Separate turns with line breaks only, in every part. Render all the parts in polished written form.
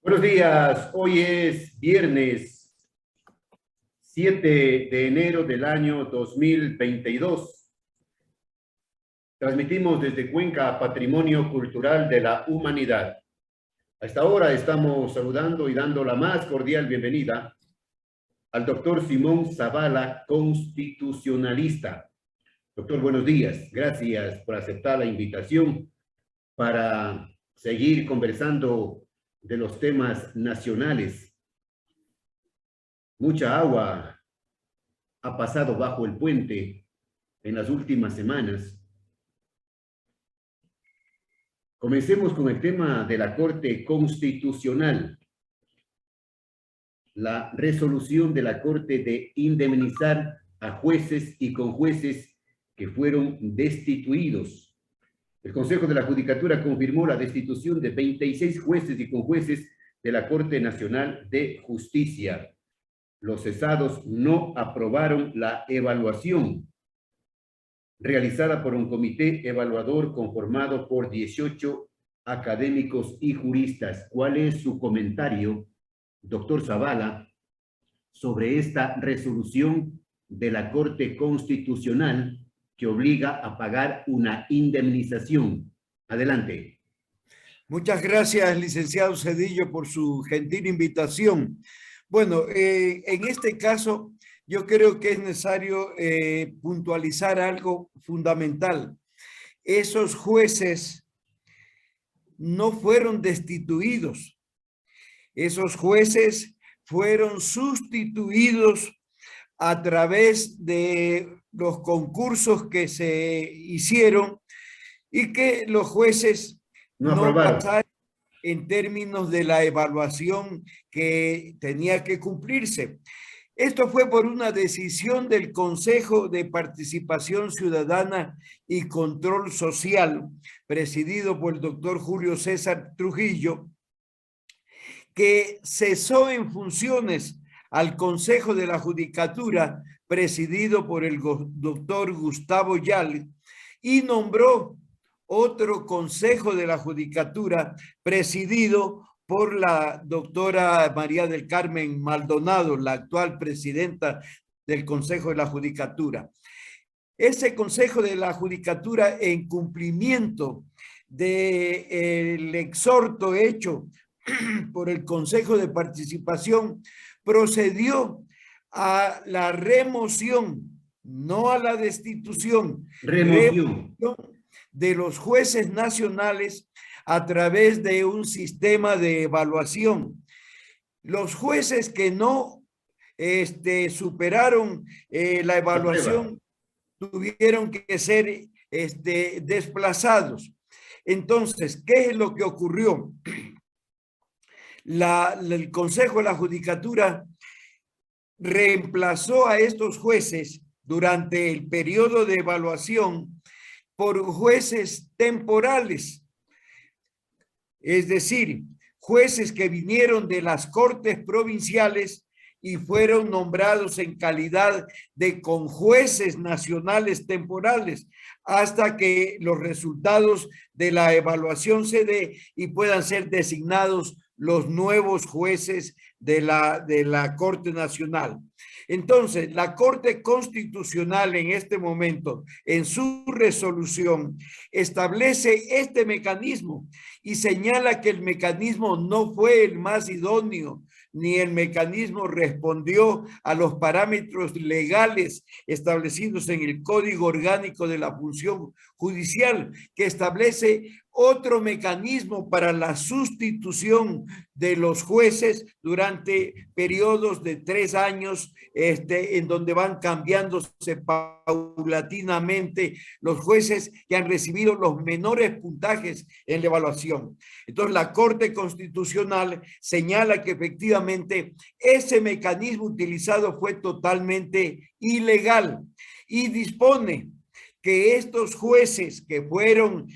Buenos días, hoy es viernes 7 de enero del año 2022. Transmitimos desde Cuenca Patrimonio Cultural de la Humanidad. A esta hora estamos saludando y dando la más cordial bienvenida al doctor Simón Zavala, constitucionalista. Doctor, buenos días. Gracias por aceptar la invitación para seguir conversando de los temas nacionales. Mucha agua ha pasado bajo el puente en las últimas semanas. Comencemos con el tema de la Corte Constitucional. La resolución de la Corte de indemnizar a jueces y conjueces que fueron destituidos. El Consejo de la Judicatura confirmó la destitución de 26 jueces y conjueces de la Corte Nacional de Justicia. Los cesados no aprobaron la evaluación realizada por un comité evaluador conformado por 18 académicos y juristas. ¿Cuál es su comentario, doctor Zavala, sobre esta resolución de la Corte Constitucional que obliga a pagar una indemnización? Adelante.
Muchas gracias, licenciado Cedillo, por su gentil invitación. Bueno, en este caso, yo creo que es necesario puntualizar algo fundamental. Esos jueces no fueron destituidos. Esos jueces fueron sustituidos a través de los concursos que se hicieron y que los jueces no pasaron en términos de la evaluación que tenía que cumplirse. Esto fue por una decisión del Consejo de Participación Ciudadana y Control Social, presidido por el doctor Julio César Trujillo, que cesó en funciones al Consejo de la Judicatura, presidido por el doctor Gustavo Yal, y nombró otro Consejo de la Judicatura presidido por la doctora María del Carmen Maldonado, la actual presidenta del Consejo de la Judicatura. Ese Consejo de la Judicatura, en cumplimiento del exhorto hecho por el Consejo de Participación, procedió a la remoción, no a la destitución, remoción de los jueces nacionales a través de un sistema de evaluación. Los jueces que no superaron la evaluación tuvieron que ser desplazados. Entonces, ¿qué es lo que ocurrió? El Consejo de la Judicatura reemplazó a estos jueces durante el periodo de evaluación por jueces temporales, es decir, jueces que vinieron de las cortes provinciales y fueron nombrados en calidad de conjueces nacionales temporales hasta que los resultados de la evaluación se dé y puedan ser designados los nuevos jueces de la Corte Nacional. Entonces, la Corte Constitucional en este momento, en su resolución, establece este mecanismo y señala que el mecanismo no fue el más idóneo, ni el mecanismo respondió a los parámetros legales establecidos en el Código Orgánico de la Función Judicial, que establece otro mecanismo para la sustitución de los jueces durante periodos de 3 años, en donde van cambiándose paulatinamente los jueces que han recibido los menores puntajes en la evaluación. Entonces, la Corte Constitucional señala que efectivamente ese mecanismo utilizado fue totalmente ilegal y dispone que estos jueces que fueron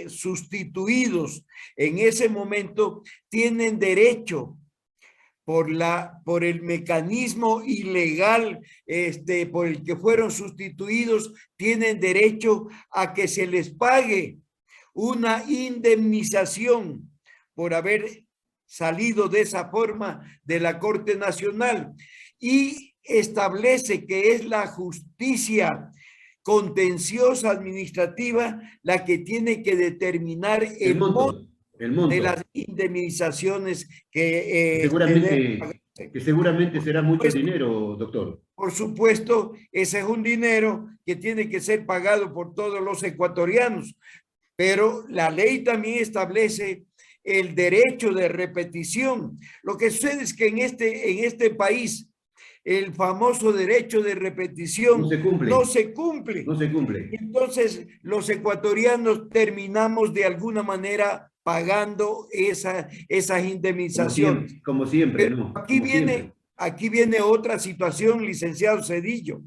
sustituidos en ese momento tienen derecho por el mecanismo ilegal por el que fueron sustituidos, tienen derecho a que se les pague una indemnización por haber salido de esa forma de la Corte Nacional y establece que es la justicia contenciosa administrativa la que tiene que determinar el monto
el monto
de las indemnizaciones que
que seguramente será mucho dinero, doctor.
Por supuesto, ese es un dinero que tiene que ser pagado por todos los ecuatorianos, pero la ley también establece el derecho de repetición. Lo que sucede es que en este país el famoso derecho de repetición no se cumple.
No se cumple.
Entonces, los ecuatorianos terminamos de alguna manera pagando esas indemnizaciones.
Como siempre,
pero
¿no?
Aquí viene otra situación, licenciado Zedillo.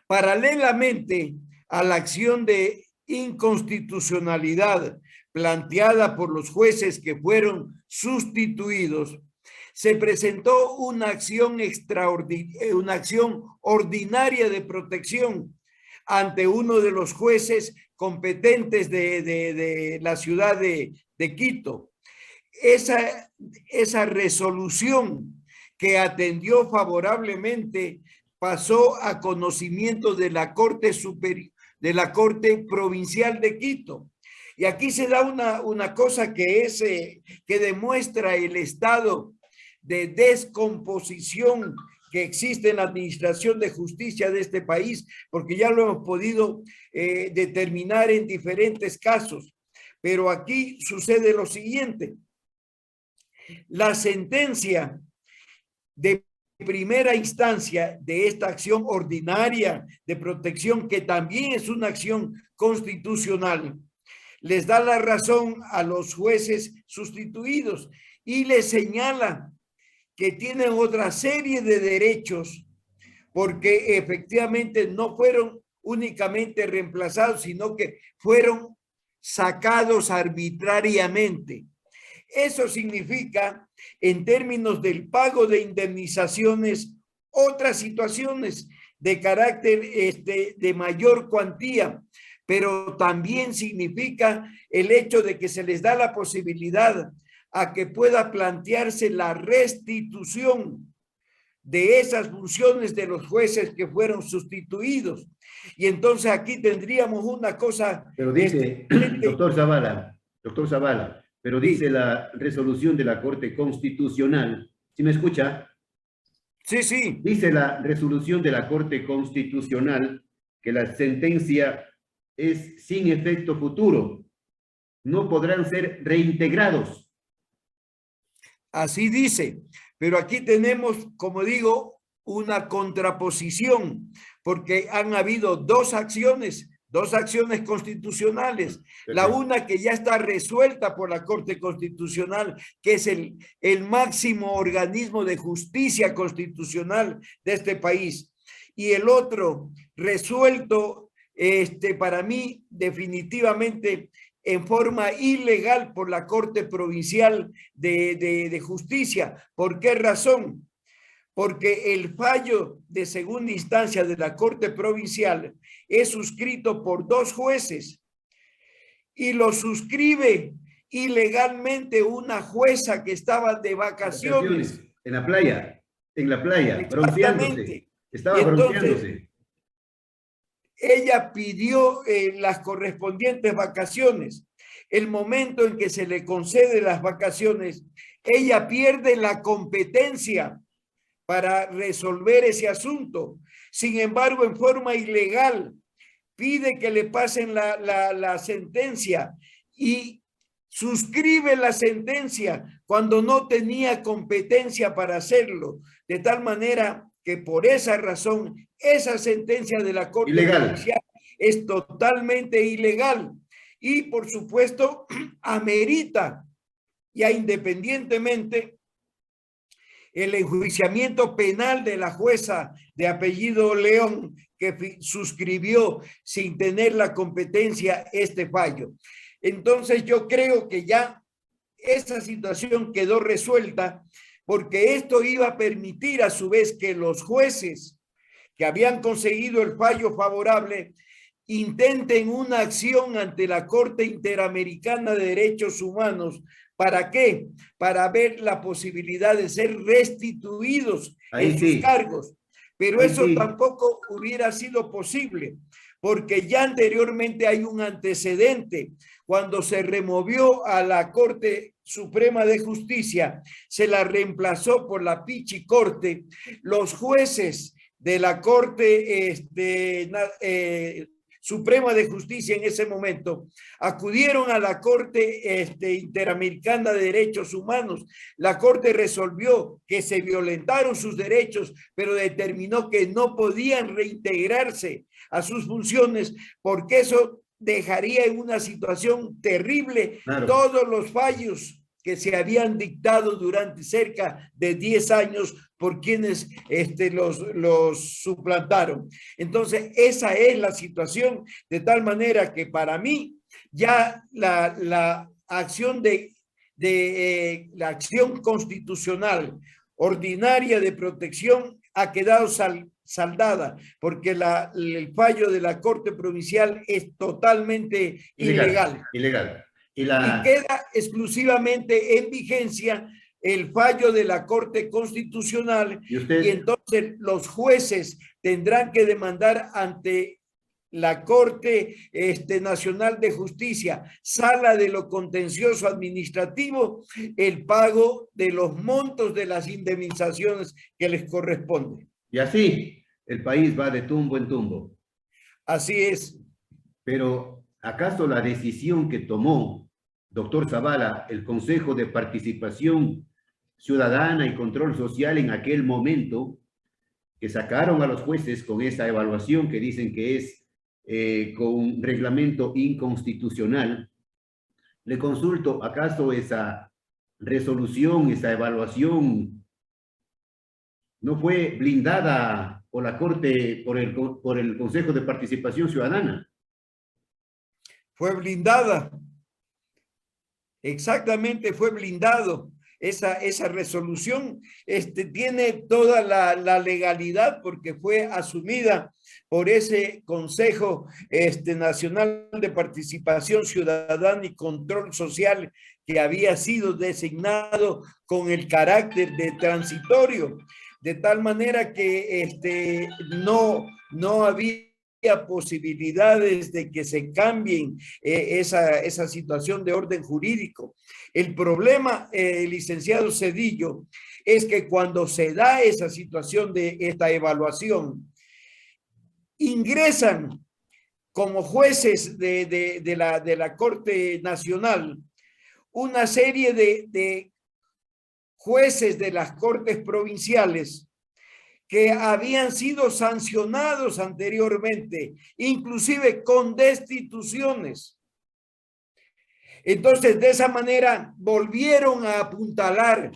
Paralelamente a la acción de inconstitucionalidad planteada por los jueces que fueron sustituidos, se presentó una acción ordinaria de protección ante uno de los jueces competentes de la ciudad de Quito. Esa resolución que atendió favorablemente pasó a conocimiento de la Corte Superior, de la Corte Provincial de Quito. Y aquí se da una cosa que demuestra el estado de descomposición que existe en la administración de justicia de este país, porque ya lo hemos podido determinar en diferentes casos. Pero aquí sucede lo siguiente. La sentencia de primera instancia de esta acción ordinaria de protección, que también es una acción constitucional, les da la razón a los jueces sustituidos y les señala que tienen otra serie de derechos porque efectivamente no fueron únicamente reemplazados, sino que fueron sacados arbitrariamente. Eso significa, en términos del pago de indemnizaciones, otras situaciones de carácter de mayor cuantía, pero también significa el hecho de que se les da la posibilidad a que pueda plantearse la restitución de esas funciones de los jueces que fueron sustituidos. Y entonces aquí tendríamos una cosa...
Pero dice, doctor Zavala, pero dice la resolución de la Corte Constitucional, ¿sí me escucha?
Sí, sí.
Dice la resolución de la Corte Constitucional que la sentencia es sin efecto futuro, no podrán ser reintegrados.
Así dice, pero aquí tenemos, como digo, una contraposición, porque han habido dos acciones constitucionales. La una que ya está resuelta por la Corte Constitucional, que es el máximo organismo de justicia constitucional de este país. Y el otro resuelto, para mí, definitivamente en forma ilegal por la Corte Provincial de Justicia. ¿Por qué razón? Porque el fallo de segunda instancia de la Corte Provincial es suscrito por dos jueces y lo suscribe ilegalmente una jueza que estaba de vacaciones.
En la playa, bronceándose. Estaba bronceándose.
Ella pidió las correspondientes vacaciones. El momento en que se le concede las vacaciones, ella pierde la competencia para resolver ese asunto. Sin embargo, en forma ilegal, pide que le pasen la sentencia y suscribe la sentencia cuando no tenía competencia para hacerlo, de tal manera que por esa razón, esa sentencia de la Corte Provincial es totalmente ilegal y, por supuesto, amerita, ya independientemente, el enjuiciamiento penal de la jueza de apellido León, que suscribió sin tener la competencia este fallo. Entonces, yo creo que ya esa situación quedó resuelta, porque esto iba a permitir a su vez que los jueces que habían conseguido el fallo favorable intenten una acción ante la Corte Interamericana de Derechos Humanos ¿Para qué? Para ver la posibilidad de ser restituidos en sus cargos. Pero eso tampoco hubiera sido posible, porque ya anteriormente hay un antecedente. Cuando se removió a la Corte Suprema de Justicia, se la reemplazó por la Pichicorte. Los jueces de la Corte Suprema de Justicia en ese momento acudieron a la Corte Interamericana de Derechos Humanos. La Corte resolvió que se violentaron sus derechos, pero determinó que no podían reintegrarse a sus funciones porque eso dejaría en una situación terrible todos los fallos que se habían dictado durante cerca de 10 años por quienes los suplantaron. Entonces, esa es la situación, de tal manera que para mí ya la acción la acción constitucional ordinaria de protección ha quedado saldada, porque el fallo de la Corte Provincial es totalmente ilegal. Y queda exclusivamente en vigencia el fallo de la Corte Constitucional y entonces los jueces tendrán que demandar ante la Corte Nacional de Justicia, Sala de lo Contencioso Administrativo, el pago de los montos de las indemnizaciones que les corresponden.
Y así el país va de tumbo en tumbo.
Así es.
Pero ¿acaso la decisión que tomó doctor Zavala, el Consejo de Participación Ciudadana y Control Social en aquel momento, que sacaron a los jueces con esa evaluación que dicen que es con un reglamento inconstitucional? Le consulto, ¿acaso esa resolución, esa evaluación no fue blindada por la Corte, por el Consejo de Participación Ciudadana?
Fue blindada. Exactamente, fue blindado. Esa resolución tiene toda la legalidad porque fue asumida por ese Consejo Nacional de Participación Ciudadana y Control Social que había sido designado con el carácter de transitorio, de tal manera que no había posibilidades de que se cambien esa situación de orden jurídico. El problema, licenciado Zedillo, es que cuando se da esa situación de esta evaluación, ingresan como jueces de la Corte Nacional una serie de jueces de las Cortes Provinciales que habían sido sancionados anteriormente, inclusive con destituciones. Entonces, de esa manera, volvieron a apuntalar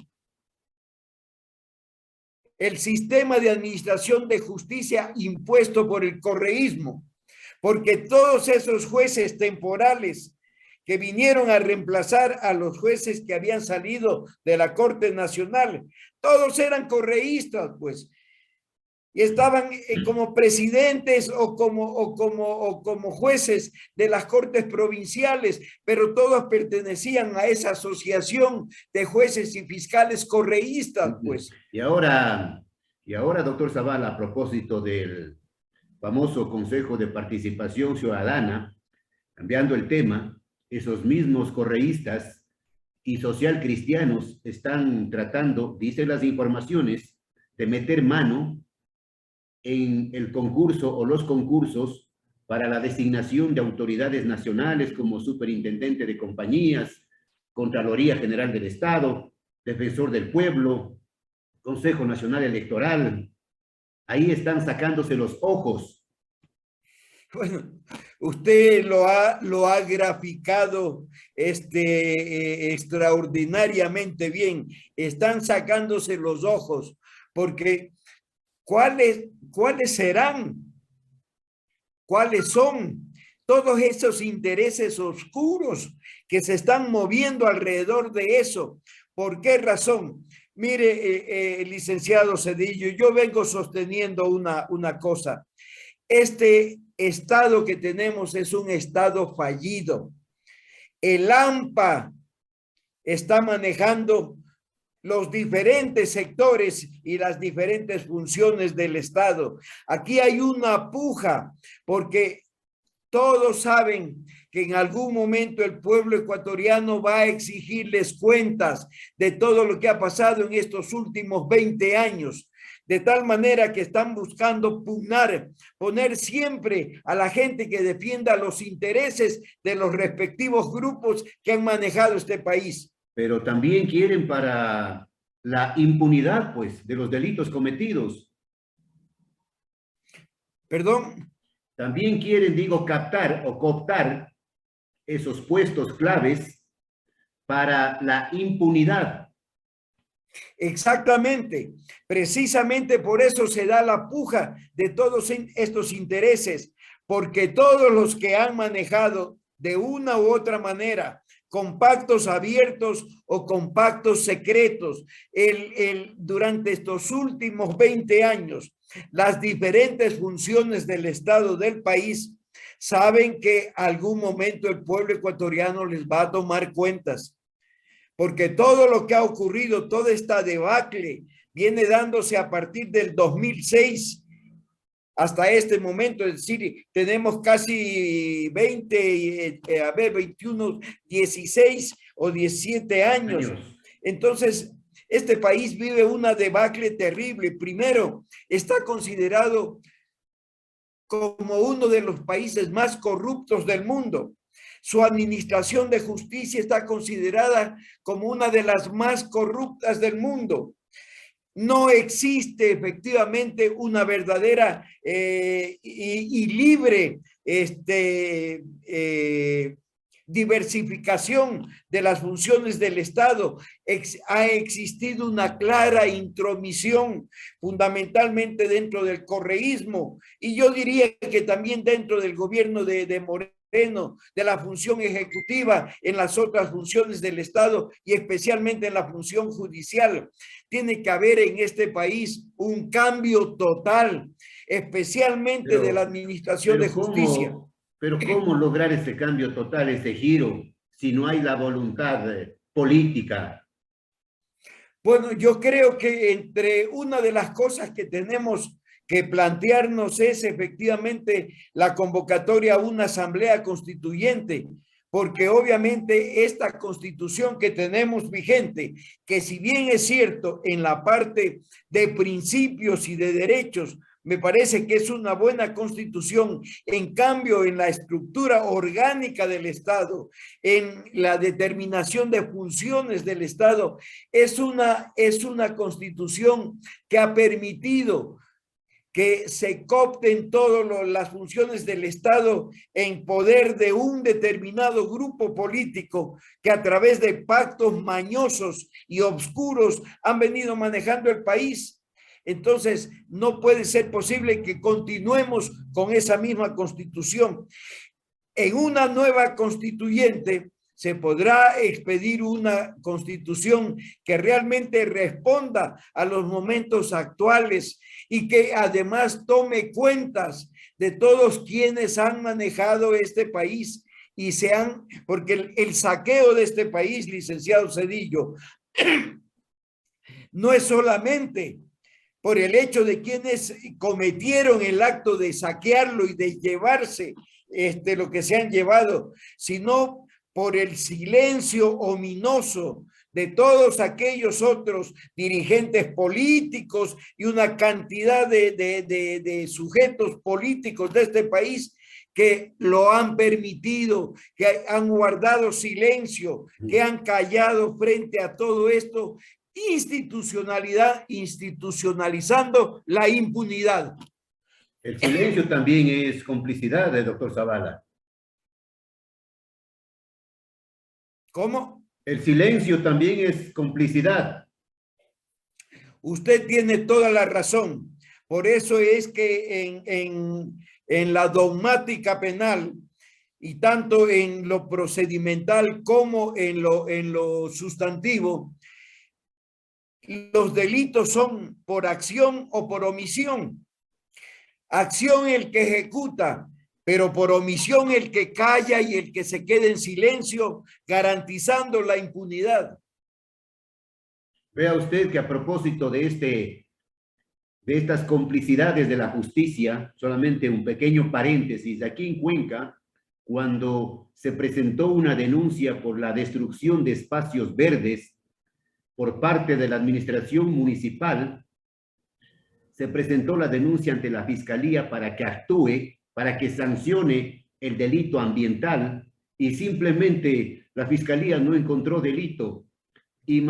el sistema de administración de justicia impuesto por el correísmo, porque todos esos jueces temporales que vinieron a reemplazar a los jueces que habían salido de la Corte Nacional, todos eran correístas, pues, y estaban como presidentes o como jueces de las Cortes Provinciales, pero todos pertenecían a esa asociación de jueces y fiscales correístas, pues.
Y ahora, doctor Zavala, a propósito del famoso Consejo de Participación Ciudadana, cambiando el tema, esos mismos correístas y socialcristianos están tratando, dicen las informaciones, de meter mano en el concurso o los concursos para la designación de autoridades nacionales como superintendente de compañías, Contraloría General del Estado, Defensor del Pueblo, Consejo Nacional Electoral. Ahí están sacándose los ojos.
Bueno, usted lo ha graficado extraordinariamente bien. Están sacándose los ojos porque ¿cuáles serán? ¿Cuáles son todos esos intereses oscuros que se están moviendo alrededor de eso? ¿Por qué razón? Mire, licenciado Zedillo, yo vengo sosteniendo una cosa. Este estado que tenemos es un estado fallido. El AMPA está manejando los diferentes sectores y las diferentes funciones del Estado. Aquí hay una puja porque todos saben que en algún momento el pueblo ecuatoriano va a exigirles cuentas de todo lo que ha pasado en estos últimos 20 años. De tal manera que están buscando pugnar, poner siempre a la gente que defienda los intereses de los respectivos grupos que han manejado este país.
Pero también quieren para la impunidad, pues, de los delitos cometidos.
Perdón.
También quieren, digo, captar o cooptar esos puestos claves para la impunidad.
Exactamente, precisamente por eso se da la puja de todos estos intereses, porque todos los que han manejado de una u otra manera con pactos abiertos o con pactos secretos durante estos últimos 20 años, las diferentes funciones del Estado del país, saben que algún momento el pueblo ecuatoriano les va a tomar cuentas. Porque todo lo que ha ocurrido, toda esta debacle, viene dándose a partir del 2006 hasta este momento. Es decir, tenemos casi 21, 16 o 17 años. Entonces, este país vive una debacle terrible. Primero, está considerado como uno de los países más corruptos del mundo. Su administración de justicia está considerada como una de las más corruptas del mundo. No existe efectivamente una verdadera y libre diversificación de las funciones del Estado. Ha existido una clara intromisión, fundamentalmente dentro del correísmo, y yo diría que también dentro del gobierno de Moreno, de la función ejecutiva en las otras funciones del Estado y especialmente en la función judicial. Tiene que haber en este país un cambio total, especialmente de la administración de justicia.
Pero ¿cómo lograr ese cambio total, ese giro, si no hay la voluntad política?
Bueno, yo creo que entre una de las cosas que tenemos que plantearnos es efectivamente la convocatoria a una asamblea constituyente, porque obviamente esta constitución que tenemos vigente, que si bien es cierto en la parte de principios y de derechos, me parece que es una buena constitución, en cambio en la estructura orgánica del Estado, en la determinación de funciones del Estado, es una constitución que ha permitido que se coopten todas las funciones del Estado en poder de un determinado grupo político que a través de pactos mañosos y oscuros han venido manejando el país. Entonces, no puede ser posible que continuemos con esa misma constitución. En una nueva constituyente se podrá expedir una constitución que realmente responda a los momentos actuales y que además tome cuentas de todos quienes han manejado este país y porque el saqueo de este país, licenciado Zedillo, no es solamente por el hecho de quienes cometieron el acto de saquearlo y de llevarse lo que se han llevado, sino por el silencio ominoso de todos aquellos otros dirigentes políticos y una cantidad de sujetos políticos de este país que lo han permitido, que han guardado silencio, que han callado frente a todo esto, institucionalizando la impunidad.
El silencio también es complicidad, doctor Zavala.
¿Cómo?
El silencio también es complicidad.
Usted tiene toda la razón. Por eso es que en la dogmática penal y tanto en lo procedimental como en lo sustantivo, los delitos son por acción o por omisión. Acción el que ejecuta pero por omisión el que calla y el que se queda en silencio, garantizando la impunidad.
Vea usted que a propósito de estas complicidades de la justicia, solamente un pequeño paréntesis, aquí en Cuenca, cuando se presentó una denuncia por la destrucción de espacios verdes por parte de la administración municipal, se presentó la denuncia ante la Fiscalía para que actúe, para que sancione el delito ambiental, y simplemente la Fiscalía no encontró delito y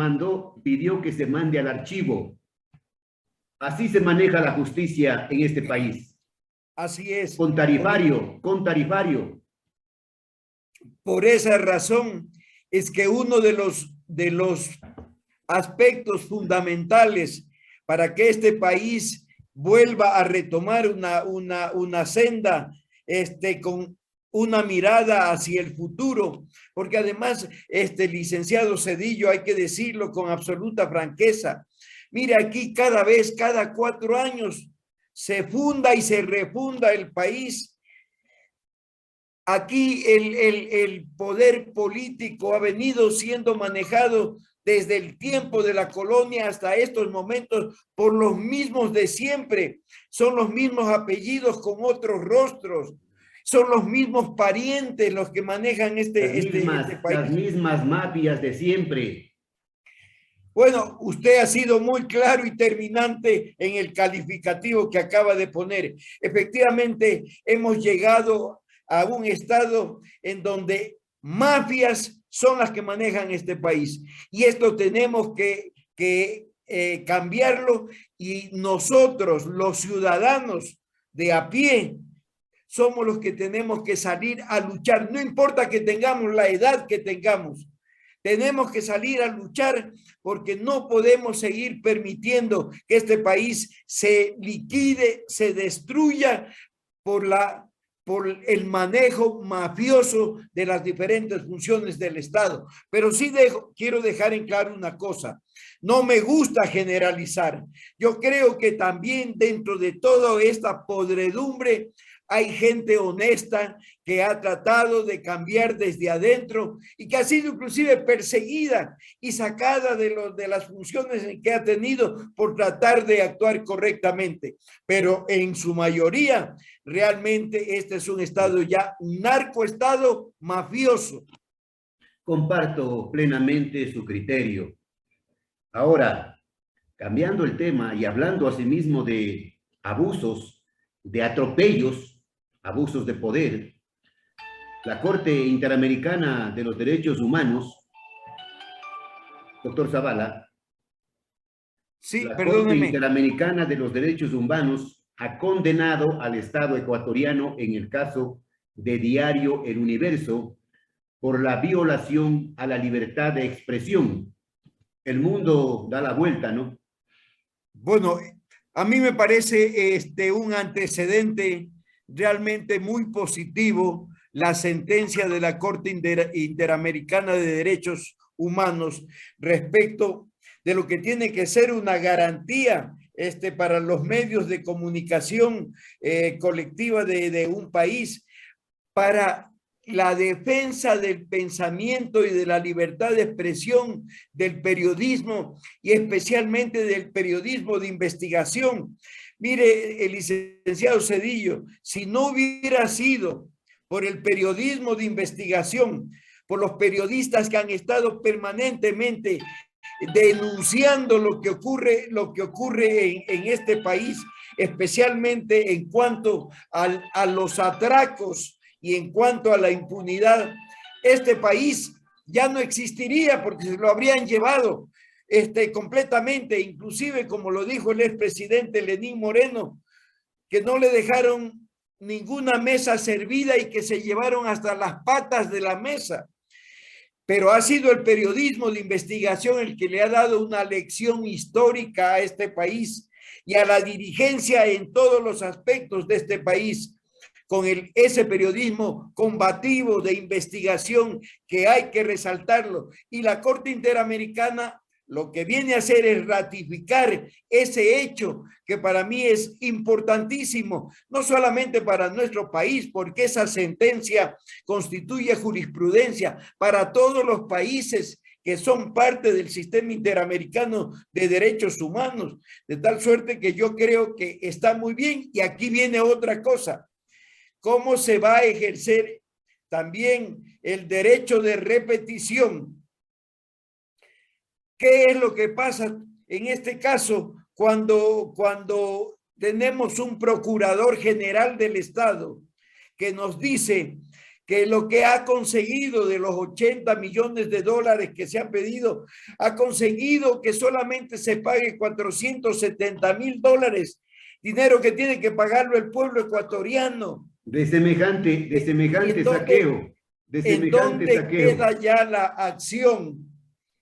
pidió que se mande al archivo. Así se maneja la justicia en este país.
Así es.
Con tarifario, con tarifario.
Por esa razón es que uno de los aspectos fundamentales para que este país vuelva a retomar una senda con una mirada hacia el futuro, porque además, licenciado Zedillo, hay que decirlo con absoluta franqueza, mire, aquí cada 4 años, se funda y se refunda el país. Aquí el poder político ha venido siendo manejado desde el tiempo de la colonia hasta estos momentos por los mismos de siempre. Son los mismos apellidos con otros rostros. Son los mismos parientes los que manejan este país.
Las mismas mafias de siempre.
Bueno, usted ha sido muy claro y terminante en el calificativo que acaba de poner. Efectivamente, hemos llegado a un estado en donde mafias son las que manejan este país. Y esto tenemos que cambiarlo, y nosotros, los ciudadanos de a pie, somos los que tenemos que salir a luchar. No importa que tengamos la edad que tengamos. Tenemos que salir a luchar porque no podemos seguir permitiendo que este país se liquide, se destruya por el manejo mafioso de las diferentes funciones del Estado. Pero sí quiero dejar en claro una cosa. No me gusta generalizar. Yo creo que también dentro de toda esta podredumbre hay gente honesta que ha tratado de cambiar desde adentro y que ha sido inclusive perseguida y sacada de las funciones en que ha tenido por tratar de actuar correctamente. Pero en su mayoría, realmente este es un estado ya, un narcoestado mafioso.
Comparto plenamente su criterio. Ahora, cambiando el tema y hablando asimismo de abusos, de atropellos, abusos de poder, la Corte Interamericana de los Derechos Humanos, doctor Zavala,
sí,
la
perdóneme.
Corte Interamericana de los Derechos Humanos ha condenado al Estado ecuatoriano en el caso de Diario El Universo por la violación a la libertad de expresión. El mundo da la vuelta, ¿no?
Bueno, a mí me parece un antecedente realmente muy positivo la sentencia de la Corte Interamericana de Derechos Humanos respecto de lo que tiene que ser una garantía para los medios de comunicación colectiva de un país, para la defensa del pensamiento y de la libertad de expresión del periodismo, y especialmente del periodismo de investigación. Mire, el licenciado Zedillo, si no hubiera sido por el periodismo de investigación, por los periodistas que han estado permanentemente denunciando lo que ocurre en este país, especialmente en cuanto a los atracos y en cuanto a la impunidad, este país ya no existiría porque se lo habrían llevado completamente, inclusive como lo dijo el expresidente Lenín Moreno, que no le dejaron ninguna mesa servida y que se llevaron hasta las patas de la mesa. Pero ha sido el periodismo de investigación el que le ha dado una lección histórica a este país y a la dirigencia en todos los aspectos de este país, con ese periodismo combativo de investigación que hay que resaltarlo. Y la Corte Interamericana lo que viene a hacer es ratificar ese hecho que para mí es importantísimo, no solamente para nuestro país, porque esa sentencia constituye jurisprudencia para todos los países que son parte del sistema interamericano de derechos humanos, de tal suerte que yo creo que está muy bien. Y aquí viene otra cosa: ¿cómo se va a ejercer también el derecho de repetición? ¿Qué es lo que pasa en este caso cuando tenemos un procurador general del Estado que nos dice que lo que ha conseguido de los 80 millones de dólares que se han pedido, ha conseguido que solamente se pague 470,000 dólares, dinero que tiene que pagarlo el pueblo ecuatoriano?
De semejante saqueo, de
¿En
semejante
dónde
saqueo.
queda ya la acción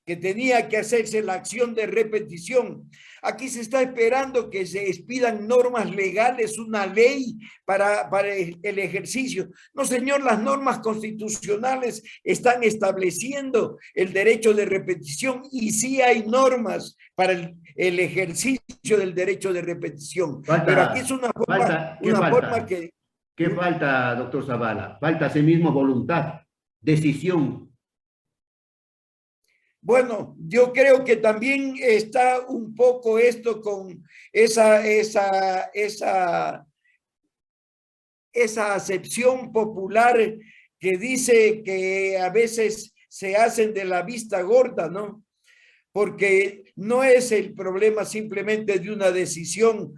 que tenía que hacerse, la acción de repetición? Aquí se está esperando que se expidan normas legales, una ley para el ejercicio. No, señor, las normas constitucionales están estableciendo el derecho de repetición y sí hay normas para el ejercicio del derecho de repetición. Pero aquí es una forma que...
¿Qué falta, doctor Zavala? Falta asimismo voluntad, decisión.
Bueno, yo creo que también está un poco esto con esa acepción popular que dice que a veces se hacen de la vista gorda, ¿no? Porque no es el problema simplemente de una decisión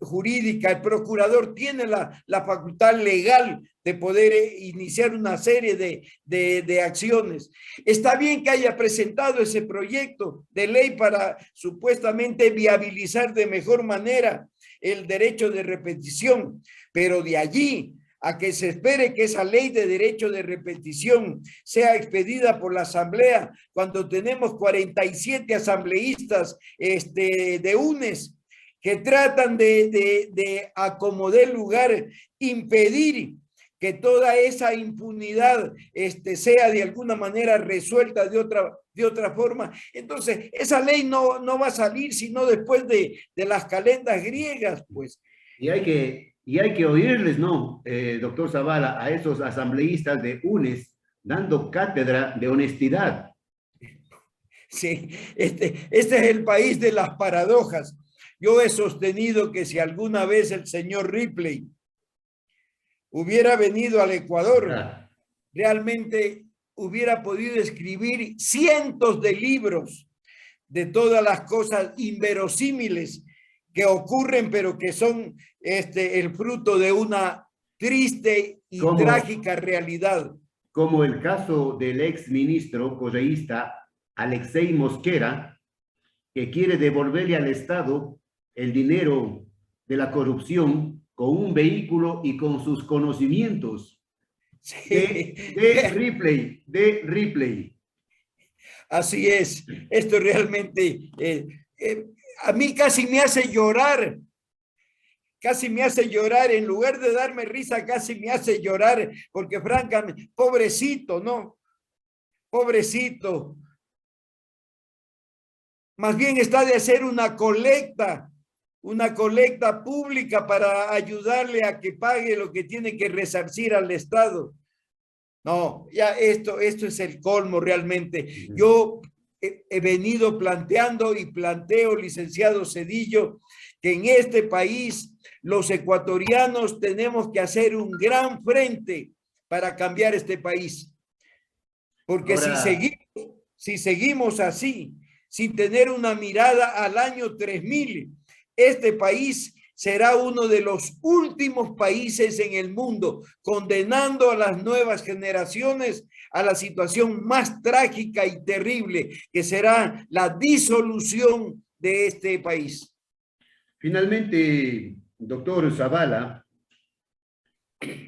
jurídica. El procurador tiene la facultad legal de poder iniciar una serie de acciones. Está bien que haya presentado ese proyecto de ley para supuestamente viabilizar de mejor manera el derecho de repetición, pero de allí a que se espere que esa ley de derecho de repetición sea expedida por la Asamblea, cuando tenemos 47 asambleístas de UNES que tratan de acomodar lugar, impedir que toda esa impunidad sea de alguna manera resuelta de otra forma. Entonces, esa ley no va a salir sino después de las calendas griegas, pues.
Y hay que oírles, ¿no, doctor Zavala, a esos asambleístas de UNES dando cátedra de honestidad?
Sí, este es el país de las paradojas. Yo he sostenido que si alguna vez el señor Ripley hubiera venido al Ecuador, realmente hubiera podido escribir cientos de libros de todas las cosas inverosímiles que ocurren, pero que son el fruto de una triste y trágica realidad.
Como el caso del ex ministro correísta Alexei Mosquera, que quiere devolverle al Estado el dinero de la corrupción con un vehículo y con sus conocimientos. Sí. De Ripley.
Así es. Esto realmente a mí casi me hace llorar. Casi me hace llorar, en lugar de darme risa, casi me hace llorar, porque francamente, pobrecito, ¿no? Pobrecito. Más bien está de hacer una colecta pública para ayudarle a que pague lo que tiene que resarcir al Estado. No, ya esto es el colmo realmente. Yo he venido planteando y planteo, licenciado Zedillo, que en este país los ecuatorianos tenemos que hacer un gran frente para cambiar este país. Porque ahora, si seguimos así, sin tener una mirada al año 3000, este país será uno de los últimos países en el mundo, condenando a las nuevas generaciones a la situación más trágica y terrible, que será la disolución de este país.
Finalmente, doctor Zavala,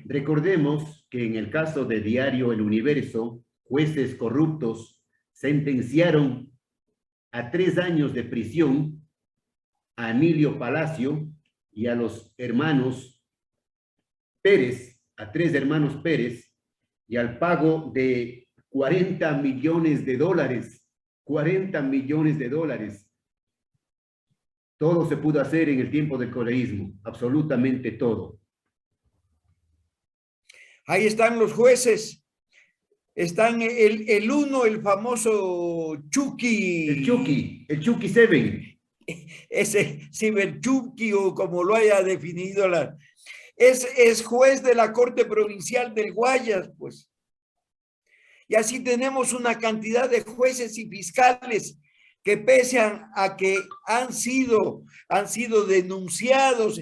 recordemos que en el caso de Diario El Universo, jueces corruptos sentenciaron a 3 años de prisión a Emilio Palacio y a los hermanos Pérez, a 3 hermanos Pérez, y al pago de 40 millones de dólares 40 millones de dólares. Todo se pudo hacer en el tiempo del correísmo, absolutamente todo.
Ahí están los jueces. Están el uno, el famoso Chucky.
El Chucky 7.
Ese Ciberchucky o como lo haya definido es juez de la Corte Provincial del Guayas, pues. Y así tenemos una cantidad de jueces y fiscales que pese a que han sido denunciados,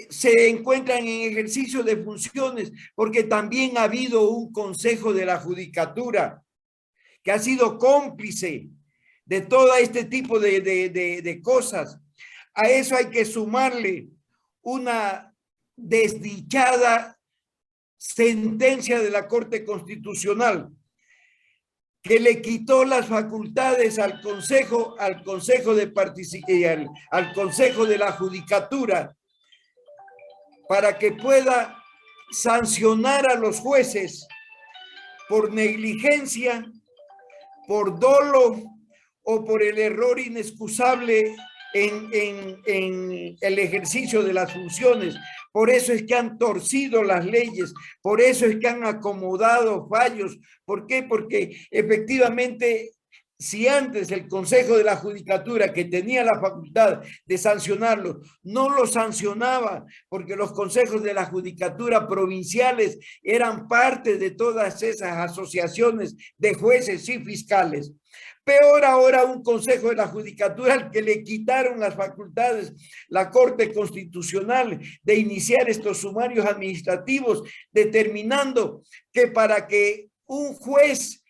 se encuentran en ejercicio de funciones, porque también ha habido un consejo de la judicatura que ha sido cómplice de todo este tipo de cosas. A eso hay que sumarle una desdichada sentencia de la Corte Constitucional que le quitó las facultades al Consejo de la Judicatura para que pueda sancionar a los jueces por negligencia, por dolo o por el error inexcusable en el ejercicio de las funciones. Por eso es que han torcido las leyes, por eso es que han acomodado fallos. ¿Por qué? Porque efectivamente, si antes el Consejo de la Judicatura, que tenía la facultad de sancionarlo, no lo sancionaba, porque los consejos de la Judicatura provinciales eran parte de todas esas asociaciones de jueces y fiscales. Peor ahora un Consejo de la Judicatura al que le quitaron las facultades la Corte Constitucional de iniciar estos sumarios administrativos, determinando que para que un juez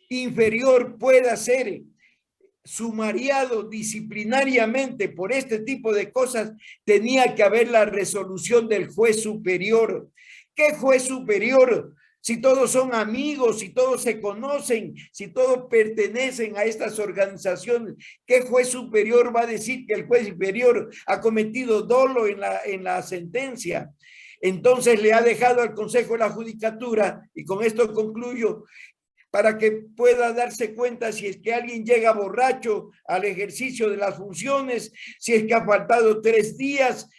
inferior pueda ser sumariado disciplinariamente por este tipo de cosas, tenía que haber la resolución del juez superior. ¿Qué juez superior? Si todos son amigos, si todos se conocen, si todos pertenecen a estas organizaciones, ¿qué juez superior va a decir que el juez inferior ha cometido dolo en la sentencia? Entonces le ha dejado al Consejo de la Judicatura, y con esto concluyo, para que pueda darse cuenta si es que alguien llega borracho al ejercicio de las funciones, si es que ha faltado 3 días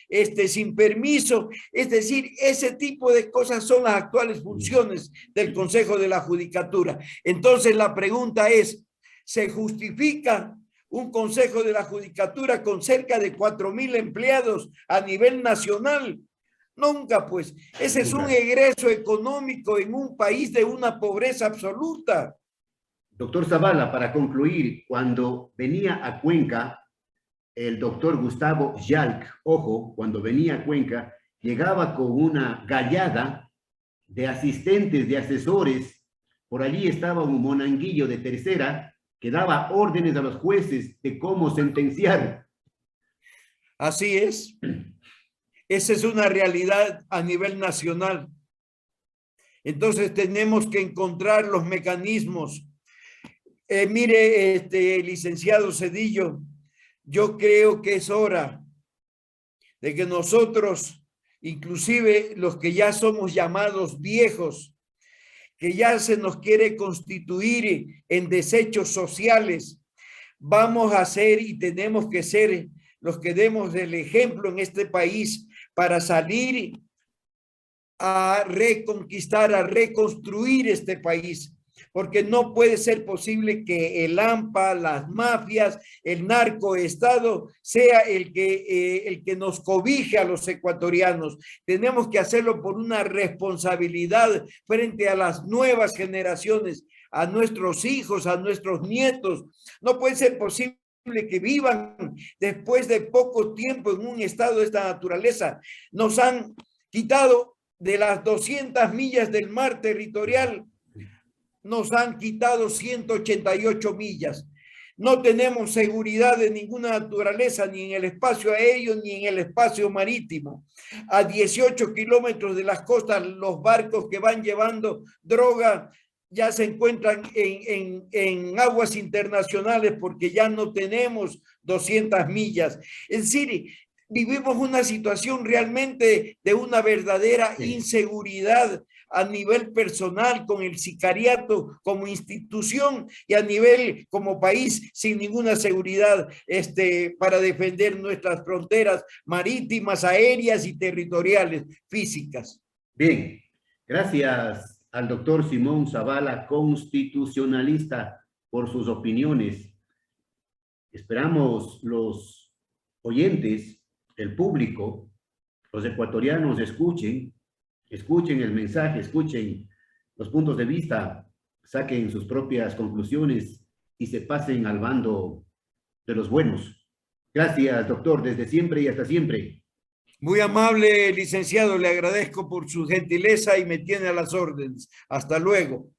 sin permiso. Es decir, ese tipo de cosas son las actuales funciones del Consejo de la Judicatura. Entonces la pregunta es, ¿se justifica un Consejo de la Judicatura con cerca de 4,000 empleados a nivel nacional? Nunca, pues. Ese es un egreso económico en un país de una pobreza absoluta.
Doctor Zavala, para concluir, cuando venía a Cuenca, el doctor Gustavo Yalc, ojo, cuando venía a Cuenca, llegaba con una gallada de asistentes, de asesores. Por allí estaba un monanguillo de tercera que daba órdenes a los jueces de cómo sentenciar.
Así es. Esa es una realidad a nivel nacional. Entonces tenemos que encontrar los mecanismos. Mire, licenciado Zedillo, yo creo que es hora de que nosotros, inclusive los que ya somos llamados viejos, que ya se nos quiere constituir en desechos sociales, vamos a ser y tenemos que ser los que demos el ejemplo en este país para salir a reconquistar, a reconstruir este país, porque no puede ser posible que el AMPA, las mafias, el narcoestado sea el que nos cobije a los ecuatorianos. Tenemos que hacerlo por una responsabilidad frente a las nuevas generaciones, a nuestros hijos, a nuestros nietos. No puede ser posible que vivan después de poco tiempo en un estado de esta naturaleza. Nos han quitado de las 200 millas del mar territorial, nos han quitado 188 millas. No tenemos seguridad de ninguna naturaleza, ni en el espacio aéreo, ni en el espacio marítimo. A 18 kilómetros de las costas, los barcos que van llevando droga ya se encuentran en aguas internacionales porque ya no tenemos 200 millas. Es decir, vivimos una situación realmente de una verdadera inseguridad a nivel personal con el sicariato como institución y a nivel como país sin ninguna seguridad para defender nuestras fronteras marítimas, aéreas y territoriales físicas.
Bien, gracias al doctor Simón Zavala, constitucionalista, por sus opiniones. Esperamos los oyentes, el público, los ecuatorianos escuchen el mensaje, escuchen los puntos de vista, saquen sus propias conclusiones y se pasen al bando de los buenos. Gracias, doctor, desde siempre y hasta siempre.
Muy amable, licenciado, le agradezco por su gentileza y me tiene a las órdenes. Hasta luego.